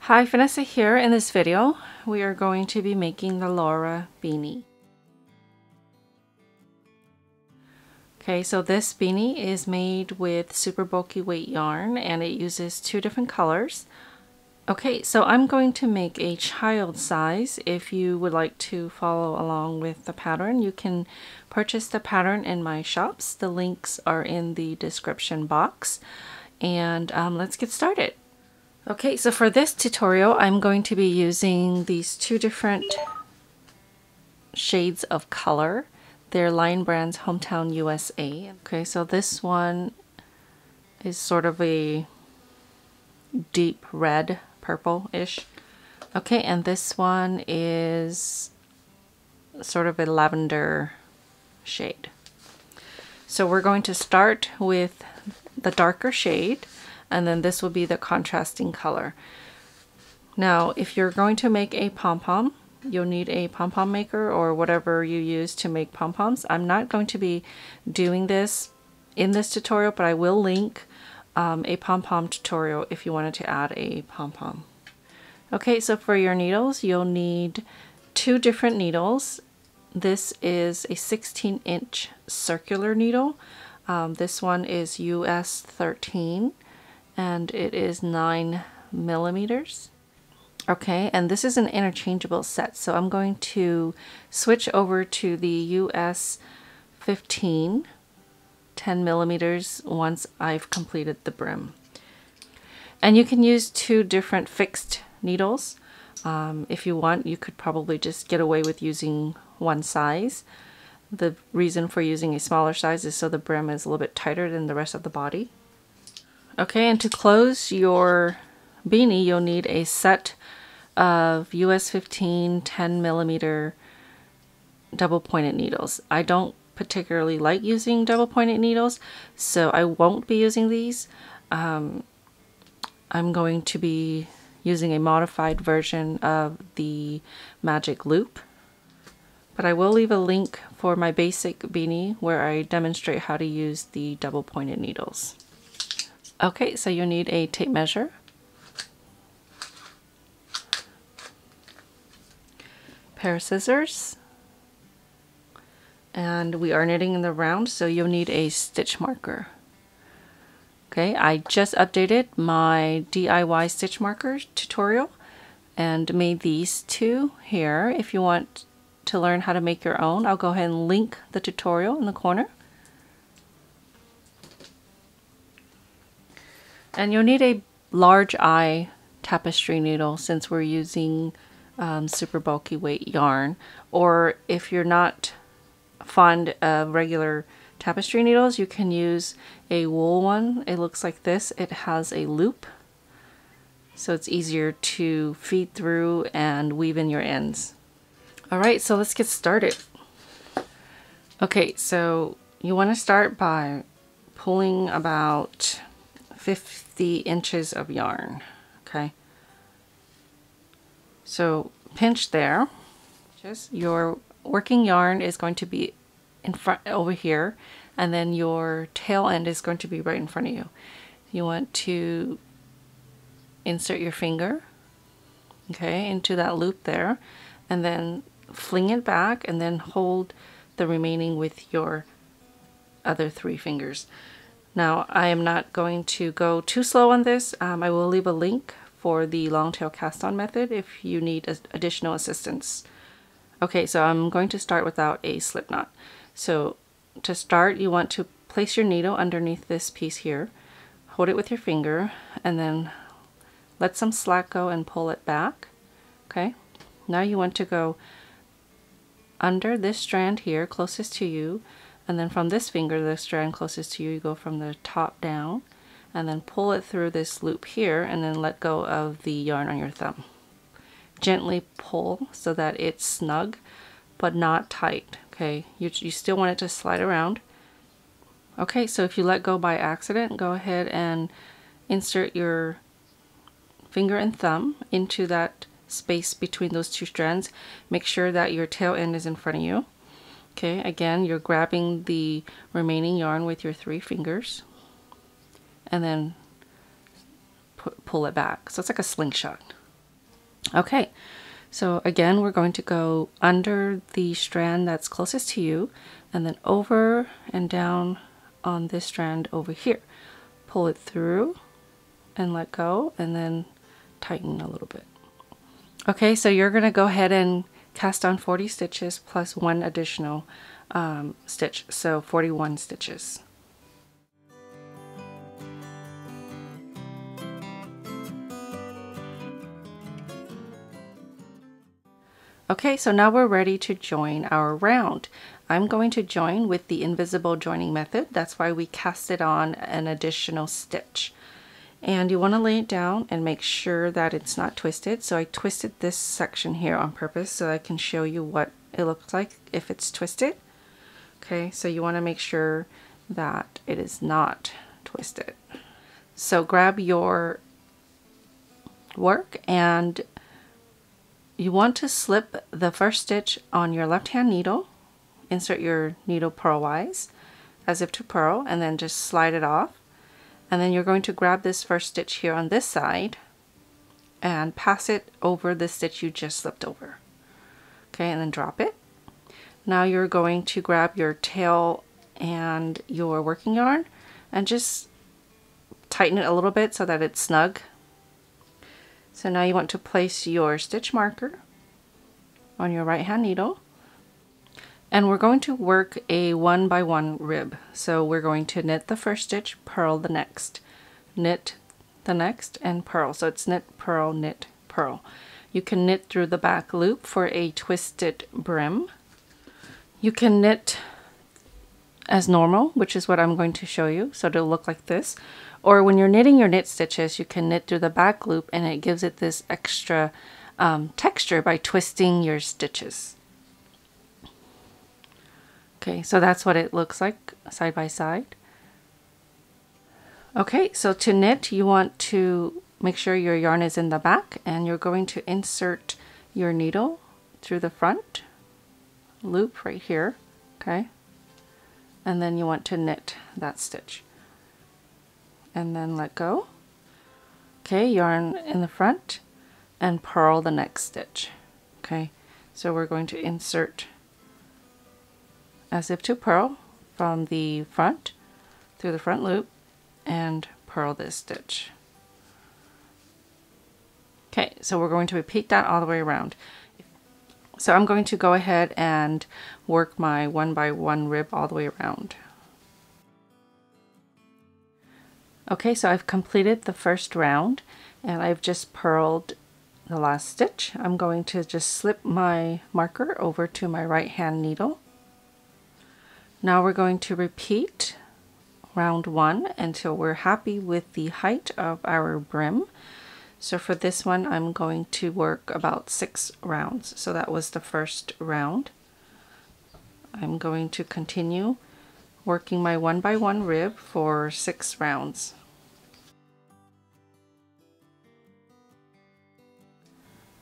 Hi, Vanessa here. In this video, we are going to be making the Lara Beanie. Okay, so this beanie is made with super bulky weight yarn and it uses 2 different colors. Okay, so I'm going to make a child size. If you would like to follow along with the pattern, you can purchase the pattern in my shops. The links are in the description box. And let's get started. Okay, so for this tutorial, I'm going to be using these 2 different shades of color. They're Lion Brand's Hometown USA. Okay, so this one is sort of a deep red, purple-ish. Okay, and this one is sort of a lavender shade. So we're going to start with the darker shade, and then this will be the contrasting color. Now, if you're going to make a pom-pom, you'll need a pom-pom maker or whatever you use to make pom-poms. I'm not going to be doing this in this tutorial, but I will link a pom-pom tutorial if you wanted to add a pom-pom. Okay, so for your needles, you'll need 2 different needles. This is a 16-inch circular needle. This one is US 13. And it is 9 millimeters. Okay, and this is an interchangeable set, so I'm going to switch over to the US 15 10 millimeters once I've completed the brim. And you can use 2 different fixed needles. If you want, you could probably just get away with using one size. The reason for using a smaller size is so the brim is a little bit tighter than the rest of the body. Okay, and to close your beanie, you'll need a set of US 15 10 millimeter double pointed needles. I don't particularly like using double pointed needles, so I won't be using these. I'm going to be using a modified version of the magic loop, but I will leave a link for my basic beanie where I demonstrate how to use the double pointed needles. Okay, so you need a tape measure, pair of scissors, and we are knitting in the round, so you'll need a stitch marker. Okay, I just updated my DIY stitch marker tutorial and made these 2 here. If you want to learn how to make your own, I'll go ahead and link the tutorial in the corner. And you'll need a large eye tapestry needle since we're using super bulky weight yarn. Or if you're not fond of regular tapestry needles, you can use a wool one. It looks like this. It has a loop, so it's easier to feed through and weave in your ends. Alright, so let's get started. Okay, so you want to start by pulling about 50 inches of yarn. Okay, so pinch there. Just your working yarn is going to be in front over here, and then your tail end is going to be right in front of you. You want to insert your finger, okay, into that loop there, and then fling it back, and then hold the remaining with your other 3 fingers. Now, I am not going to go too slow on this. I will leave a link for the long tail cast on method if you need additional assistance. Okay, so I'm going to start without a slip knot. So to start, you want to place your needle underneath this piece here, hold it with your finger, and then let some slack go and pull it back. Okay, now you want to go under this strand here closest to you, and then from this finger, the strand closest to you, you go from the top down and then pull it through this loop here, and then let go of the yarn on your thumb. Gently pull so that it's snug but not tight. Okay, you still want it to slide around. Okay, so if you let go by accident, go ahead and insert your finger and thumb into that space between those 2 strands. Make sure that your tail end is in front of you. Okay, again, you're grabbing the remaining yarn with your 3 fingers and then pull it back. So it's like a slingshot. Okay, so again, we're going to go under the strand that's closest to you, and then over and down on this strand over here. Pull it through and let go, and then tighten a little bit. Okay, so you're going to go ahead and cast on 40 stitches plus one additional stitch, so 41 stitches. Okay, so now we're ready to join our round. I'm going to join with the invisible joining method. That's why we casted on an additional stitch. And you want to lay it down and make sure that it's not twisted. So I twisted this section here on purpose so I can show you what it looks like if it's twisted. Okay, so you want to make sure that it is not twisted. So grab your work and you want to slip the first stitch on your left hand needle, insert your needle purlwise as if to purl, and then just slide it off. And then you're going to grab this first stitch here on this side and pass it over the stitch you just slipped over. Okay, and then drop it. Now you're going to grab your tail and your working yarn and just tighten it a little bit so that it's snug. So now you want to place your stitch marker on your right hand needle, and we're going to work a 1 by 1 rib. So we're going to knit the first stitch, purl the next, knit the next, and purl. So it's knit, purl. You can knit through the back loop for a twisted brim. You can knit as normal, which is what I'm going to show you, so it'll look like this. Or when you're knitting your knit stitches, you can knit through the back loop and it gives it this extra texture by twisting your stitches. Okay, so that's what it looks like side by side. Okay, so to knit, you want to make sure your yarn is in the back, and you're going to insert your needle through the front loop right here, okay? And then you want to knit that stitch. And then let go. Okay, yarn in the front and purl the next stitch. Okay, so we're going to insert as if to purl from the front through the front loop and purl this stitch. Okay, so we're going to repeat that all the way around. So I'm going to go ahead and work my 1 by 1 rib all the way around. Okay, so I've completed the first round and I've just purled the last stitch. I'm going to just slip my marker over to my right hand needle. Now we're going to repeat round 1 until we're happy with the height of our brim. So for this one, I'm going to work about 6 rounds. So that was the first round. I'm going to continue working my 1 by 1 rib for 6 rounds.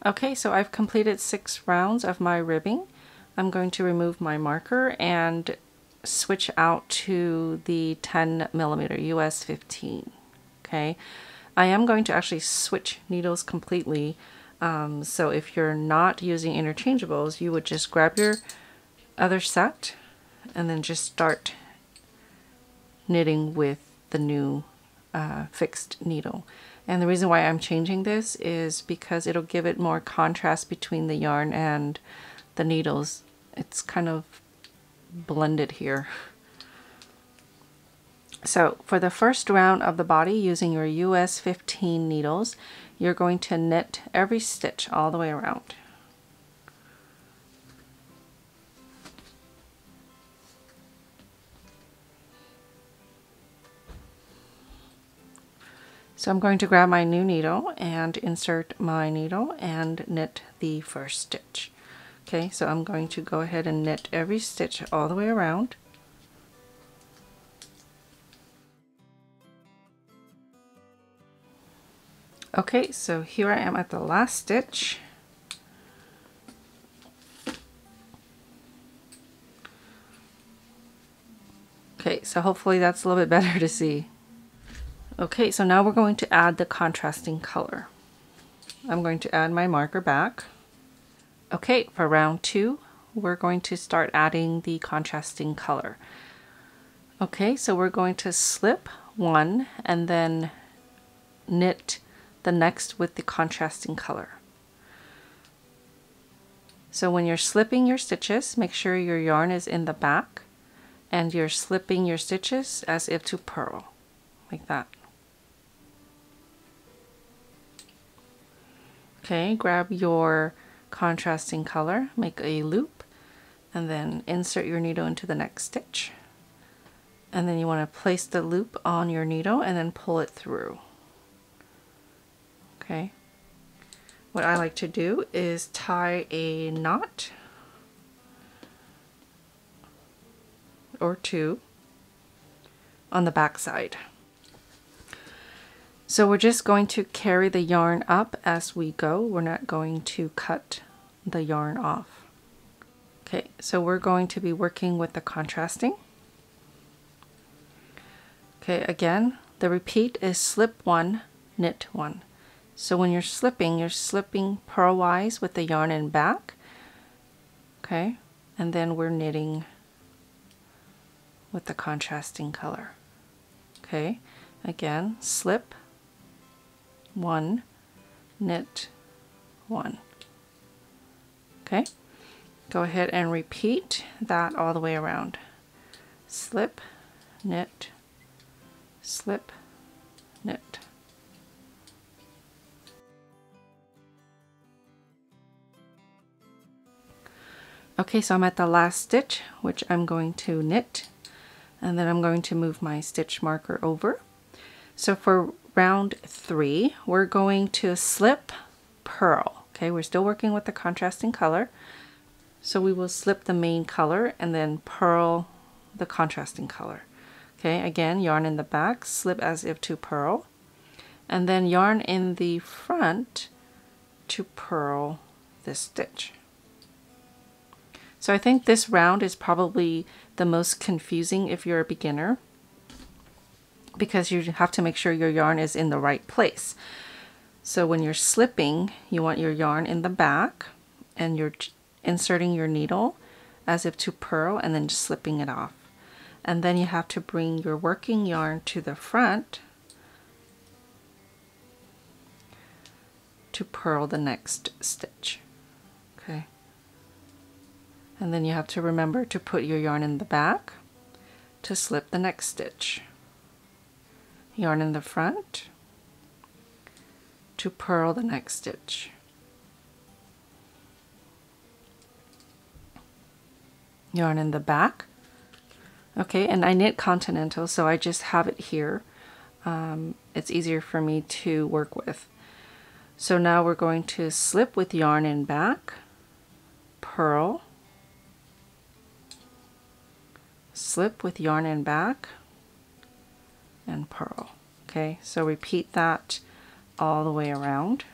Okay, so I've completed 6 rounds of my ribbing. I'm going to remove my marker and switch out to the 10mm US 15. Okay, I am going to actually switch needles completely. So if you're not using interchangeables, you would just grab your other set and then just start knitting with the new fixed needle. And the reason why I'm changing this is because it'll give it more contrast between the yarn and the needles. It's kind of blended here. So for the first round of the body, using your US 15 needles, you're going to knit every stitch all the way around. So I'm going to grab my new needle and insert my needle and knit the first stitch. Okay, so I'm going to go ahead and knit every stitch all the way around. Okay, so here I am at the last stitch. Okay, so hopefully that's a little bit better to see. Okay, so now we're going to add the contrasting color. I'm going to add my marker back. Okay, for round 2, we're going to start adding the contrasting color. Okay, so we're going to slip one and then knit the next with the contrasting color. So when you're slipping your stitches, make sure your yarn is in the back and you're slipping your stitches as if to purl, like that. Okay, grab your contrasting color, make a loop, and then insert your needle into the next stitch. And then you want to place the loop on your needle and then pull it through. Okay. What I like to do is tie a knot or two on the back side. So we're just going to carry the yarn up as we go. We're not going to cut the yarn off. Okay, so we're going to be working with the contrasting. Okay, again, the repeat is slip one, knit one. So when you're slipping purlwise with the yarn in back. Okay, and then we're knitting with the contrasting color. Okay, again, slip one, knit one. Okay, go ahead and repeat that all the way around. Slip, knit, slip, knit. Okay, so I'm at the last stitch, which I'm going to knit, and then I'm going to move my stitch marker over. So for round 3, we're going to slip, purl. Okay, we're still working with the contrasting color. So we will slip the main color and then purl the contrasting color. Okay, again, yarn in the back, slip as if to purl, and then yarn in the front to purl this stitch. So I think this round is probably the most confusing if you're a beginner, because you have to make sure your yarn is in the right place. So when you're slipping, you want your yarn in the back and you're inserting your needle as if to purl and then just slipping it off. And then you have to bring your working yarn to the front to purl the next stitch. Okay. And then you have to remember to put your yarn in the back to slip the next stitch. Yarn in the front to purl the next stitch. Yarn in the back. Okay, and I knit continental, so I just have it here. It's easier for me to work with. So now we're going to slip with yarn in back, purl, slip with yarn in back, and purl. Okay, so repeat that all the way around.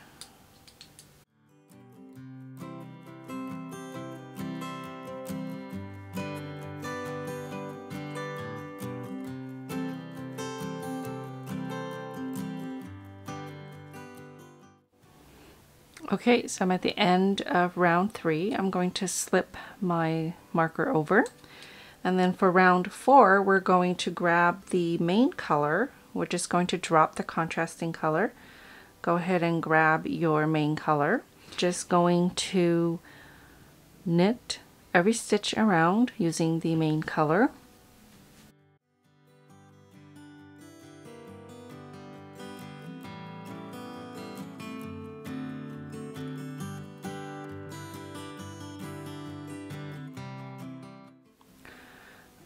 Okay, so I'm at the end of round 3. I'm going to slip my marker over. And then for round 4, we're going to grab the main color. We're just going to drop the contrasting color. Go ahead and grab your main color. Just going to knit every stitch around using the main color.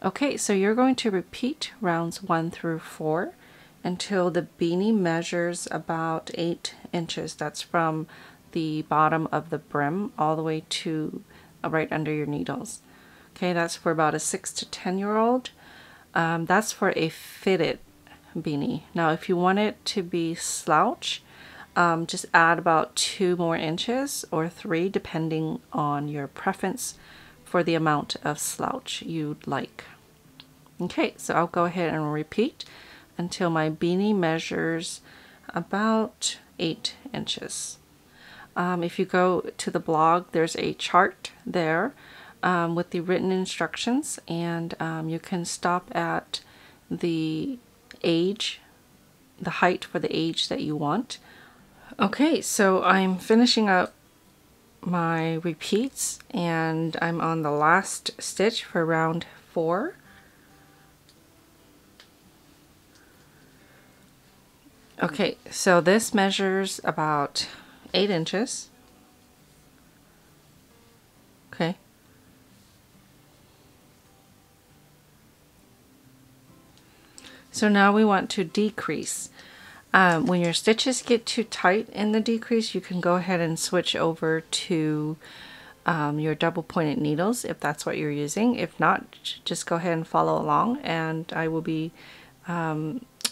Okay, so you're going to repeat rounds 1 through 4 until the beanie measures about 8 inches. That's from the bottom of the brim all the way to right under your needles. Okay, that's for about a 6 to 10-year-old. That's for a fitted beanie. Now, if you want it to be slouch, just add about 2 more inches or 3, depending on your preference for the amount of slouch you'd like. Okay, so I'll go ahead and repeat until my beanie measures about 8 inches. If you go to the blog, there's a chart there with the written instructions, and you can stop at the age, the height for the age that you want. Okay, so I'm finishing up my repeats, and I'm on the last stitch for round 4. Okay, so this measures about 8 inches. Okay. So now we want to decrease. When your stitches get too tight in the decrease, you can go ahead and switch over to your double pointed needles if that's what you're using. If not, just go ahead and follow along, and I will be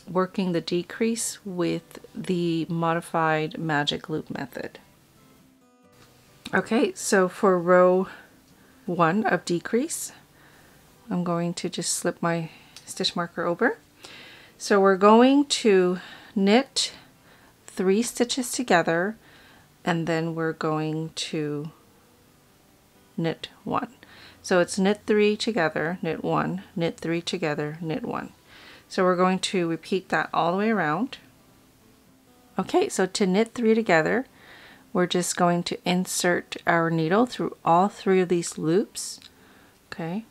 working the decrease with the modified magic loop method. Okay, so for row 1 of decrease, I'm going to just slip my stitch marker over. So we're going to knit 3 stitches together, and then we're going to knit 1. So it's knit 3 together, knit 1, knit 3 together, knit 1. So we're going to repeat that all the way around. Okay, so to knit 3 together, we're just going to insert our needle through all 3 of these loops. Okay.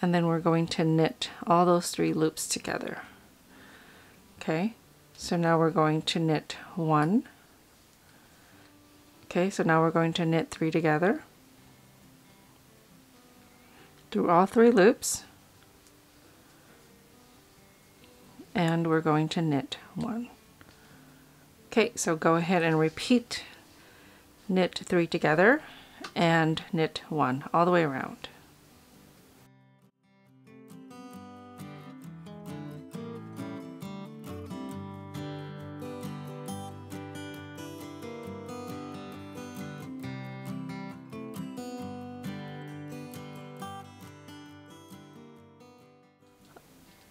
And then we're going to knit all those 3 loops together. Okay, so now we're going to knit 1. Okay, so now we're going to knit 3 together through all 3 loops, and we're going to knit 1. Okay, so go ahead and repeat knit 3 together and knit 1 all the way around.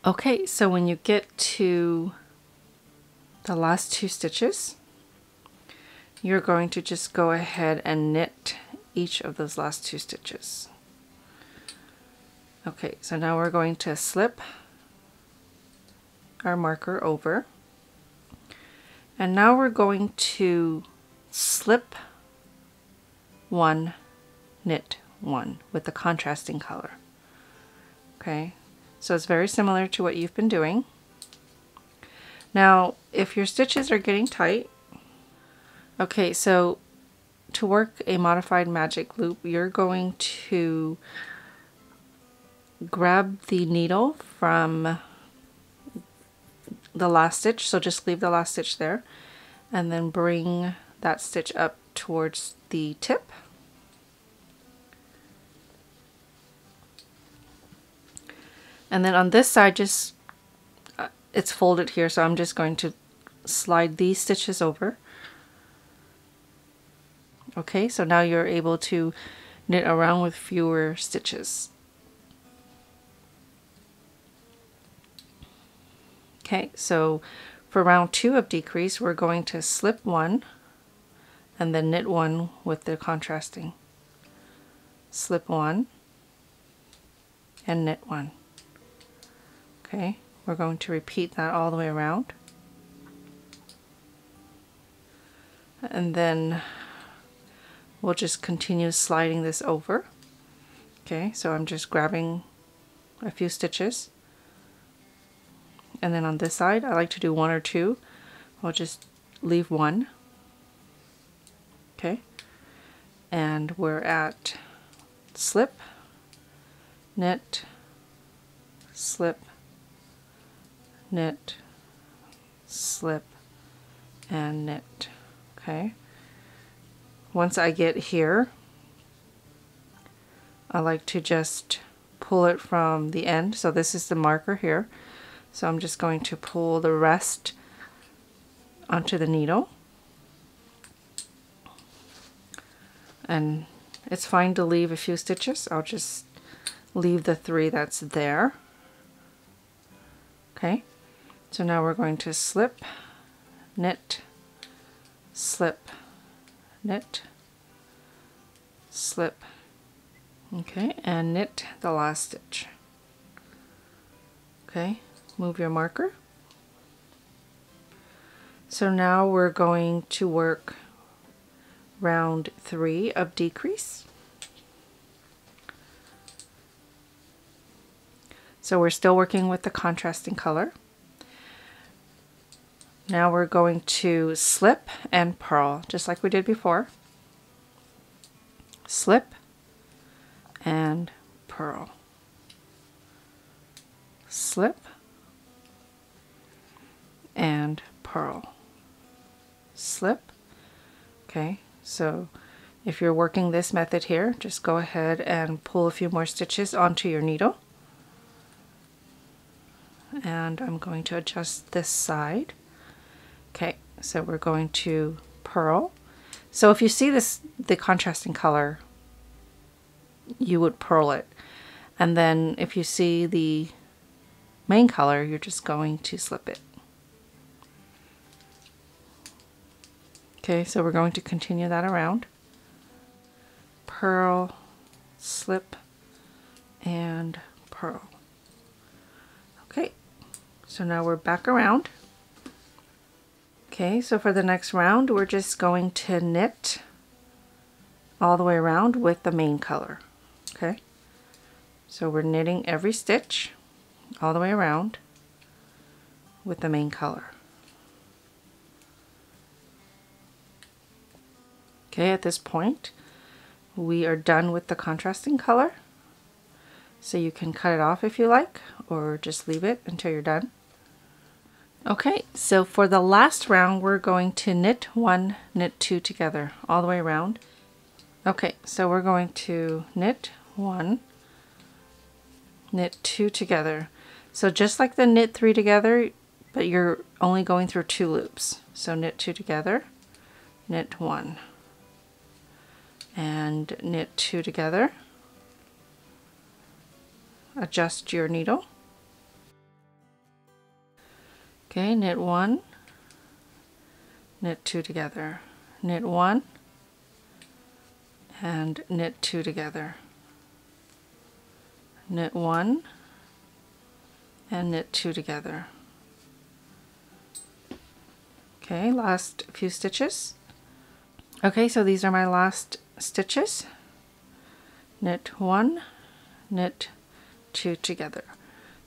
Okay, so when you get to the last 2 stitches, you're going to just go ahead and knit each of those last 2 stitches. Okay, so now we're going to slip our marker over, and now we're going to slip 1, knit 1 with the contrasting color. Okay. So it's very similar to what you've been doing. Now, if your stitches are getting tight, okay, so to work a modified magic loop, you're going to grab the needle from the last stitch, so just leave the last stitch there, and then bring that stitch up towards the tip. And then on this side, just it's folded here, so I'm just going to slide these stitches over. Okay, so now you're able to knit around with fewer stitches. Okay, so for round 2 of decrease, we're going to slip 1 and then knit 1 with the contrasting. Slip 1 and knit 1. Okay, we're going to repeat that all the way around. And then we'll just continue sliding this over. Okay, so I'm just grabbing a few stitches. And then on this side, I like to do 1 or 2. I'll just leave 1. Okay, and we're at slip, knit, slip, knit, slip, and knit. Okay, once I get here, I like to just pull it from the end. So this is the marker here, so I'm just going to pull the rest onto the needle, and it's fine to leave a few stitches. I'll just leave the 3 that's there. Okay, so now we're going to slip, knit, slip, knit, slip, okay, and knit the last stitch. Okay, move your marker. So now we're going to work round 3 of decrease. So we're still working with the contrasting color. Now we're going to slip and purl, just like we did before. Slip and purl. Slip and purl. Slip. Okay, so if you're working this method here, just go ahead and pull a few more stitches onto your needle. And I'm going to adjust this side. Okay, so we're going to purl. So if you see this, the contrasting color, you would purl it. And then if you see the main color, you're just going to slip it. Okay, so we're going to continue that around. Purl, slip, and purl. Okay, so now we're back around. Okay, so for the next round, we're just going to knit all the way around with the main color. Okay, so we're knitting every stitch all the way around with the main color. Okay, at this point, we are done with the contrasting color. So you can cut it off if you like, or just leave it until you're done. Okay, so for the last round, we're going to knit 1, knit 2 together all the way around. Okay, so we're going to knit 1, knit 2 together. So just like the knit 3 together, but you're only going through 2 loops. So knit 2 together, knit 1, and knit 2 together. Adjust your needle. Okay, knit 1, knit 2 together, knit 1, and knit 2 together, knit 1, and knit 2 together. Okay, last few stitches. Okay, so these are my last stitches. Knit 1, knit 2 together.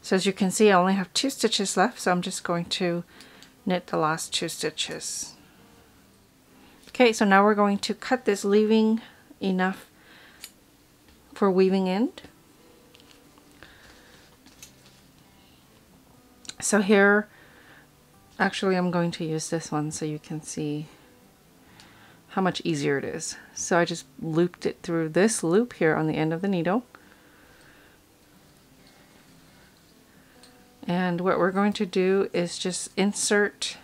So as you can see, I only have 2 stitches left, so I'm just going to knit the last 2 stitches. Okay, so now we're going to cut this, leaving enough for weaving end. So here, actually I'm going to use this one so you can see how much easier it is. So I just looped it through this loop here on the end of the needle. And what we're going to do is just insert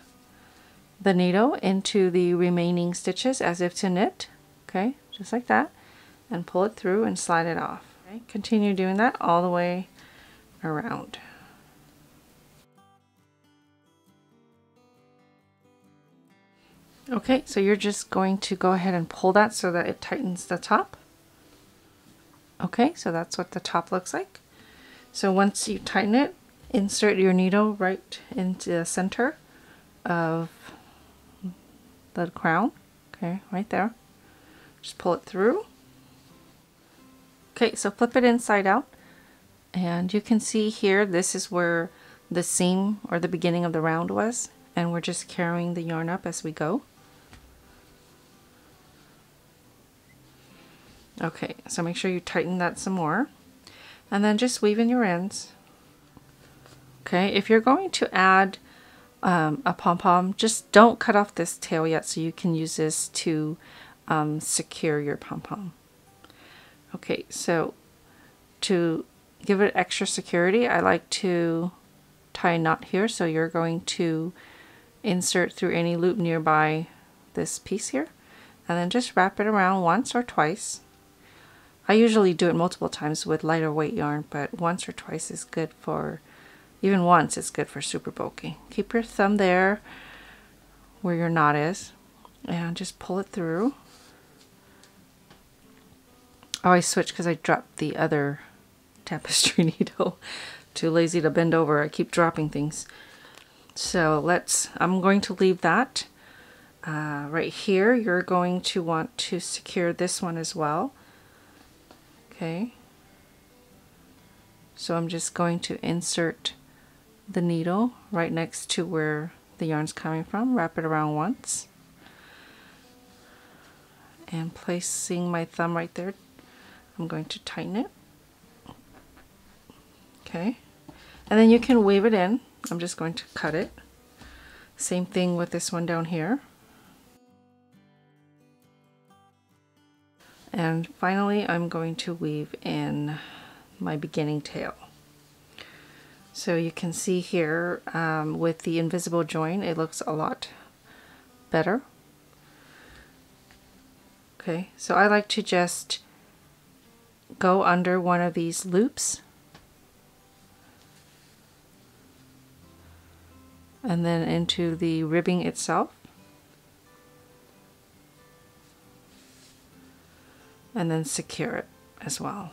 the needle into the remaining stitches as if to knit. Okay, just like that. And pull it through and slide it off. Okay, continue doing that all the way around. Okay, so you're just going to go ahead and pull that so that it tightens the top. Okay, so that's what the top looks like. So once you tighten it, insert your needle right into the center of the crown. Okay, right there. Just pull it through. Okay, so flip it inside out. And you can see here, this is where the seam or the beginning of the round was. And we're just carrying the yarn up as we go. Okay, so make sure you tighten that some more. And then just weave in your ends. Okay, if you're going to add a pom-pom, just don't cut off this tail yet so you can use this to secure your pom-pom. Okay, so to give it extra security, I like to tie a knot here. So you're going to insert through any loop nearby this piece here, and then just wrap it around once or twice. I usually do it multiple times with lighter weight yarn, but once or twice is good for, even once is good for super bulky. Keep your thumb there where your knot is, and just pull it through. Oh, I switched because I dropped the other tapestry needle. Too lazy to bend over. I keep dropping things. So I'm going to leave that right here. You're going to want to secure this one as well. Okay. So I'm just going to insert the needle right next to where the yarn's coming from. Wrap it around once. And placing my thumb right there, I'm going to tighten it. Okay. And then you can weave it in. I'm just going to cut it. Same thing with this one down here. And finally, I'm going to weave in my beginning tail. So you can see here with the invisible join, it looks a lot better. Okay, so I like to just go under one of these loops and then into the ribbing itself, and then secure it as well.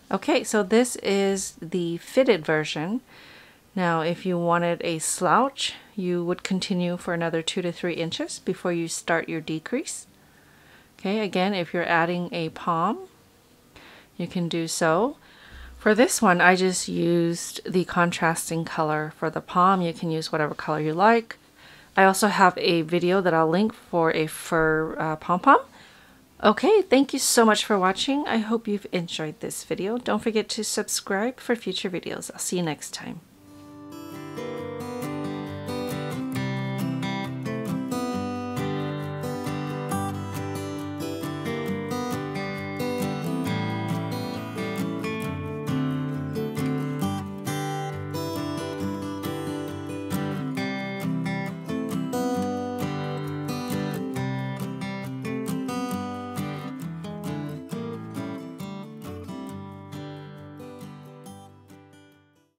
Okay, so this is the fitted version. Now, if you wanted a slouch, you would continue for another 2 to 3 inches before you start your decrease. Okay, again, if you're adding a pom, you can do so. For this one, I just used the contrasting color. For the pom, you can use whatever color you like. I also have a video that I'll link for a fur pom-pom. Okay, thank you so much for watching. I hope you've enjoyed this video. Don't forget to subscribe for future videos. I'll see you next time.